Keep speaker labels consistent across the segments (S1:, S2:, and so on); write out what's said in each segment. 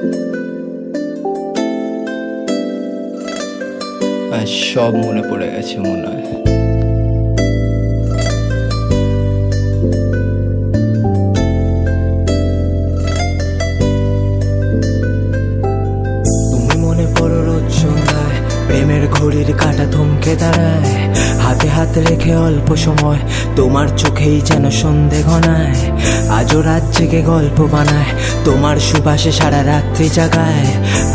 S1: আর সব মনে পড়ে গেছে মনে হয়।
S2: তুমি মনে পড়ো রোজ সন্ধ্যায়, প্রেমের ঘড়ির কাঁটা থমকে দাঁড়ায়, হাতে হাত রেখে অল্প সময় তোমার চোখেই যেন সন্ধে ঘনায়। আজও রাত জেগে গল্প বানায়, তোমার সুবাসে সারা রাত্রি জাগায়।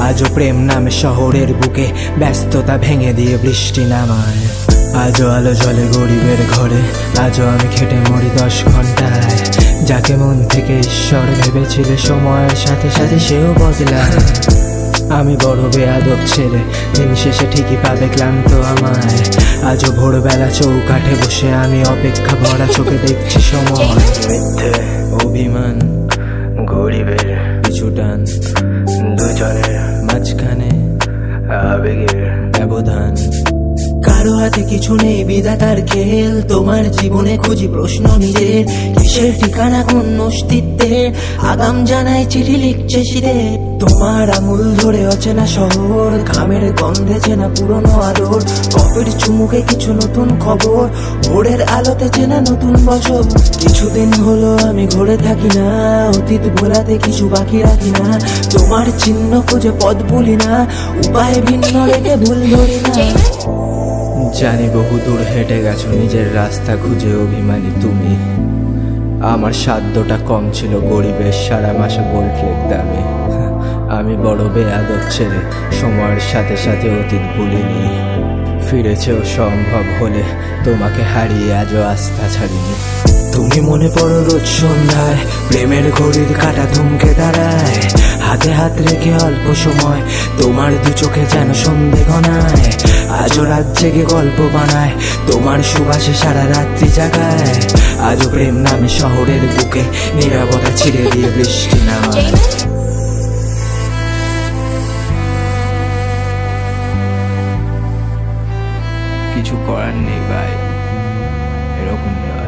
S2: আজও প্রেম নামে শহরের বুকে ব্যস্ততা ভেঙে দিয়ে বৃষ্টি নামায়। আজও আলো জ্বলে গরিবের ঘরে, আজও আমি খেটে মরি 10 ঘন্টায়। যাকে মন থেকে ঈশ্বর ভেবেছিলে সময়ের সাথে সাথে সেও বদলায়। আমি বড় বেয়াদব ছেলে, দিন শেষে ঠিকই পাবে ক্লান্ত আমায়। আজও ভোরবেলা চৌকাঠে বসে আমি অপেক্ষা ভরা চোখে দেখছি সময়। মিথ্যে অভিমান, গরিবের পিছু টান, দুজনের মাঝখানে আবেগের ব্যবধান। কারো হাতে কিছু নেই বিধাতার খেল, তোমার জীবনে খুঁজি প্রশ্ন নিজের। কিসের ঠিকানা কোন অস্তিত্বের, আগাম জানাই চিঠি লিখছে শীতে। তোমার আঙুল ধরে অচেনা শহর, ঘামের গন্ধে চেনা পুরনো আদর। কফির চুমুকে কিছু নতুন খবর, ভোরের আলোতে চেনা নতুন বছর। কিছুদিন হলো আমি ঘুরে থাকি না, অতীত ভোলাতে কিছু বাকি রাখি না। তোমার চিহ্ন খুঁজে পথ ভুলি না, উপায় ভিন্ন রেখে ভুল ধরি না। জানি বহু দূর হেঁটে গেছো নিজের রাস্তা খুঁজে অভিমানী তুমি। আমার সাধ্যটা কম ছিল গরিবের সারা মাসে গোল্ড ফ্লেক দামে। আমি বড় বেয়াদব ছেলে, সময়ের সাথে সাথে অতীত ভুলিনি। ফিরেছেও সম্ভব হলে তোমাকে হারিয়ে আজও আস্থা ছাড়িনি। তুমি মনে পড়ো রোজ সন্ধ্যায়, প্রেমের ঘড়ির কাঁটা থমকে দাঁড়ায়, হাতে হাত রেখে অল্প সময় তোমার দু চোখে যেন সন্ধে ঘনায়। আজও রাত জেগে গল্প বানায়, তোমার সুবাসে সারা রাত্রি জাগায়। আজও প্রেম নামে শহরের বুকে নীরবতা ছিঁড়ে দিয়ে বৃষ্টি নামায়।
S1: কিছু করার নেই ভাই, এরকমই হয়।